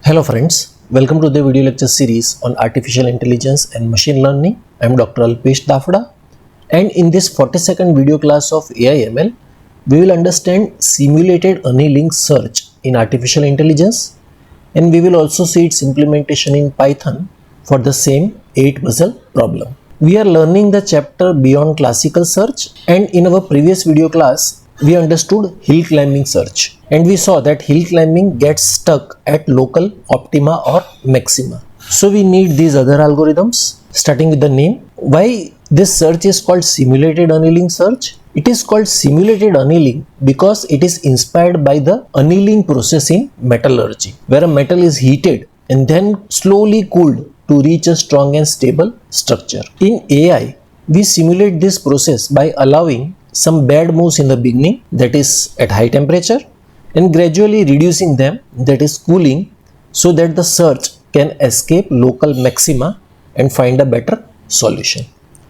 Hello friends, welcome to the video lecture series on artificial intelligence and machine learning. I am Dr. Dafda, and in this 40-second video class of AI/ML, we will understand simulated annealing search in artificial intelligence, and we will also see its implementation in Python for the same 8 puzzle problem. We are learning the chapter beyond classical search, and in our previous video class, we understood hill climbing search, and we saw that hill climbing gets stuck at local optima or maxima. So we need these other algorithms, starting with the name. Why this search is called simulated annealing search? It is called simulated annealing because it is inspired by the annealing process in metallurgy, where a metal is heated and then slowly cooled to reach a strong and stable structure. In AI, we simulate this process by allowing some bad moves in the beginning, that is at high temperature, and gradually reducing them, that is cooling, so that the search can escape local maxima and find a better solution.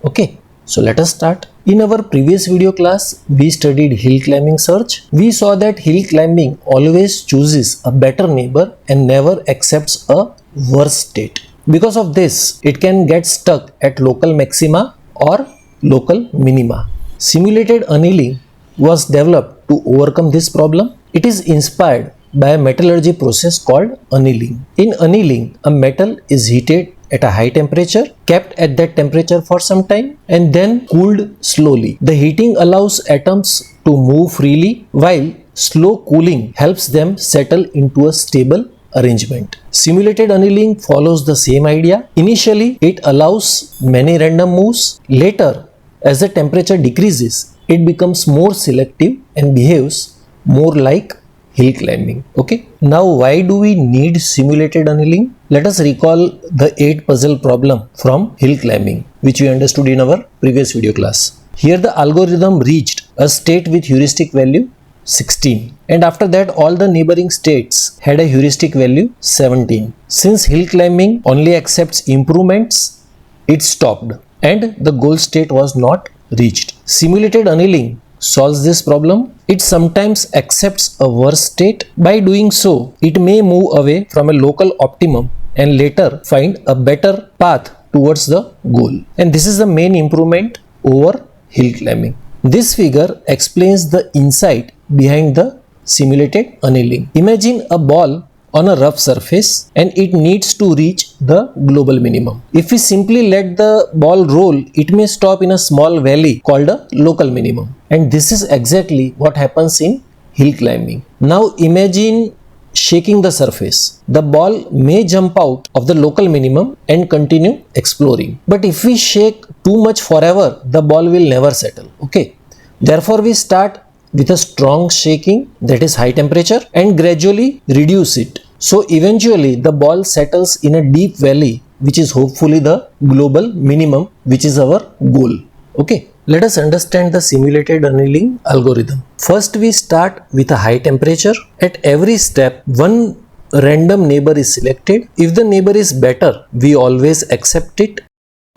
Okay, so let us start. In our previous video class, we studied hill climbing search. We saw that hill climbing always chooses a better neighbor and never accepts a worse state. Because of this, it can get stuck at local maxima or local minima. Simulated annealing was developed to overcome this problem. It is inspired by a metallurgy process called annealing. In annealing, a metal is heated at a high temperature, kept at that temperature for some time, and then cooled slowly. The heating allows atoms to move freely, while slow cooling helps them settle into a stable arrangement. Simulated annealing follows the same idea. Initially, it allows many random moves. Later, as the temperature decreases, it becomes more selective and behaves more like hill climbing. Okay. Now, why do we need simulated annealing? Let us recall the 8 puzzle problem from hill climbing, which we understood in our previous video class. Here the algorithm reached a state with heuristic value 16, and after that all the neighboring states had a heuristic value 17. Since hill climbing only accepts improvements, it stopped and the goal state was not reached. Simulated annealing solves this problem. It sometimes accepts a worse state. By doing so, it may move away from a local optimum and later find a better path towards the goal. And this is the main improvement over hill climbing. This figure explains the insight behind the simulated annealing. Imagine a ball on a rough surface and it needs to reach the global minimum. If we simply let the ball roll, it may stop in a small valley called a local minimum. And this is exactly what happens in hill climbing. Now imagine shaking the surface. The ball may jump out of the local minimum and continue exploring. But if we shake too much forever, the ball will never settle. Okay. Therefore, we start with a strong shaking, that is high temperature, and gradually reduce it. So eventually the ball settles in a deep valley, which is hopefully the global minimum, which is our goal. Okay. Let us understand the simulated annealing algorithm. First, we start with a high temperature. At every step, one random neighbor is selected. If the neighbor is better, we always accept it.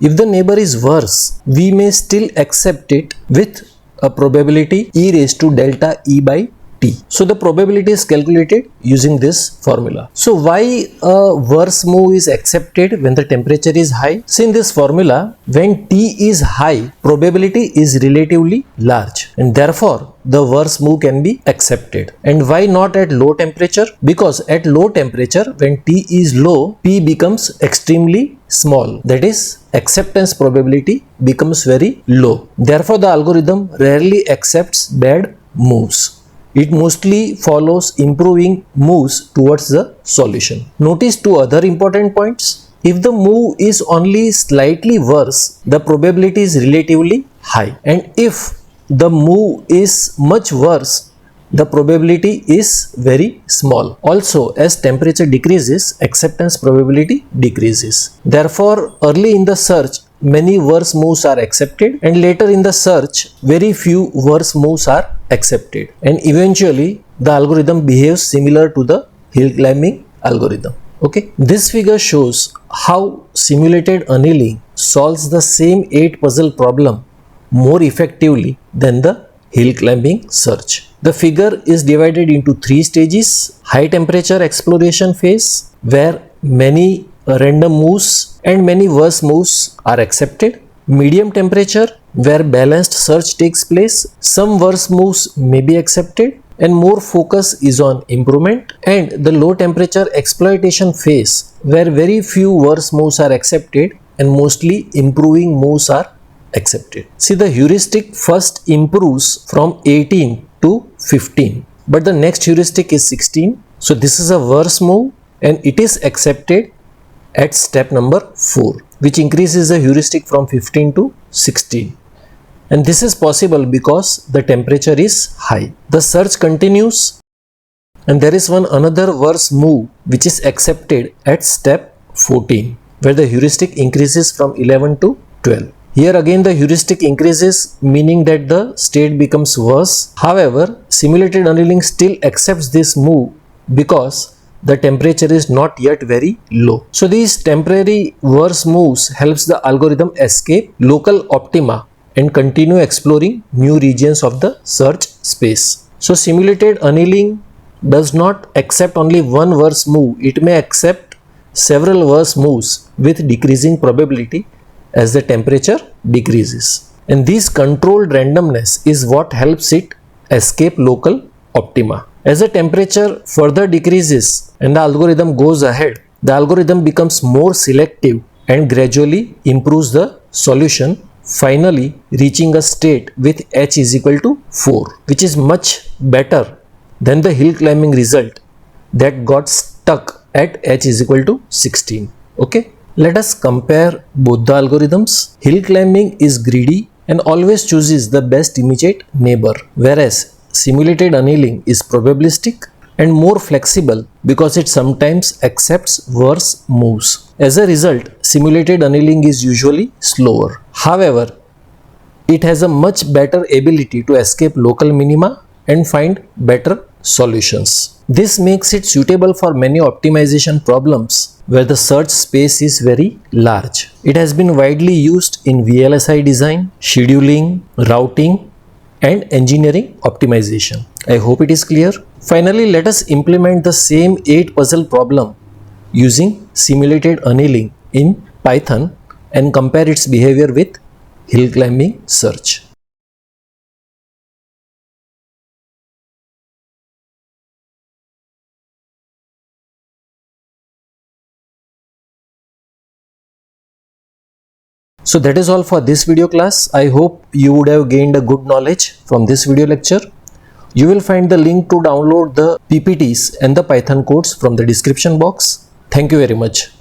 If the neighbor is worse, we may still accept it with a probability e raised to delta e by t. So the probability is calculated using this formula. So why a worse move is accepted when the temperature is high? So in this formula, when t is high, probability is relatively large, and therefore the worse move can be accepted. And why not at low temperature? Because at low temperature, when t is low, p becomes extremely small. That is, acceptance probability becomes very low. Therefore, the algorithm rarely accepts bad moves. It mostly follows improving moves towards the solution. Notice 2 other important points. If the move is only slightly worse, the probability is relatively high. And if the move is much worse, the probability is very small. Also, as temperature decreases, acceptance probability decreases. Therefore, early in the search, many worse moves are accepted, and later in the search, very few worse moves are accepted. And eventually, the algorithm behaves similar to the hill climbing algorithm. Okay. This figure shows how simulated annealing solves the same 8 puzzle problem more effectively than the hill climbing search. The figure is divided into three stages: high temperature exploration phase, where many random moves and many worse moves are accepted; medium temperature, where balanced search takes place, some worse moves may be accepted, and more focus is on improvement; and the low temperature exploitation phase, where very few worse moves are accepted and mostly improving moves are accepted. See, the heuristic first improves from 18 to 15, but the next heuristic is 16. So this is a worse move and it is accepted at step number 4, which increases the heuristic from 15 to 16. And this is possible because the temperature is high. The search continues and there is one another worse move which is accepted at step 14, where the heuristic increases from 11 to 12. Here again the heuristic increases, meaning that the state becomes worse. However, simulated annealing still accepts this move because the temperature is not yet very low. So these temporary worse moves helps the algorithm escape local optima and continue exploring new regions of the search space. So simulated annealing does not accept only one worse move, it may accept several worse moves with decreasing probability as the temperature decreases. And this controlled randomness is what helps it escape local optima. As the temperature further decreases and the algorithm goes ahead, the algorithm becomes more selective and gradually improves the solution, finally reaching a state with h is equal to 4, which is much better than the hill climbing result that got stuck at h is equal to 16. Okay, let us compare both the algorithms. Hill climbing is greedy and always chooses the best immediate neighbor, whereas simulated annealing is probabilistic and more flexible because it sometimes accepts worse moves. As a result, simulated annealing is usually slower. However, it has a much better ability to escape local minima and find better solutions. This makes it suitable for many optimization problems where the search space is very large. It has been widely used in VLSI design, scheduling, routing, and engineering optimization. I hope it is clear. Finally, let us implement the same 8 puzzle problem using simulated annealing in Python and compare its behavior with hill climbing search. So that is all for this video class. I hope you would have gained a good knowledge from this video lecture. You will find the link to download the PPTs and the Python codes from the description box. Thank you very much.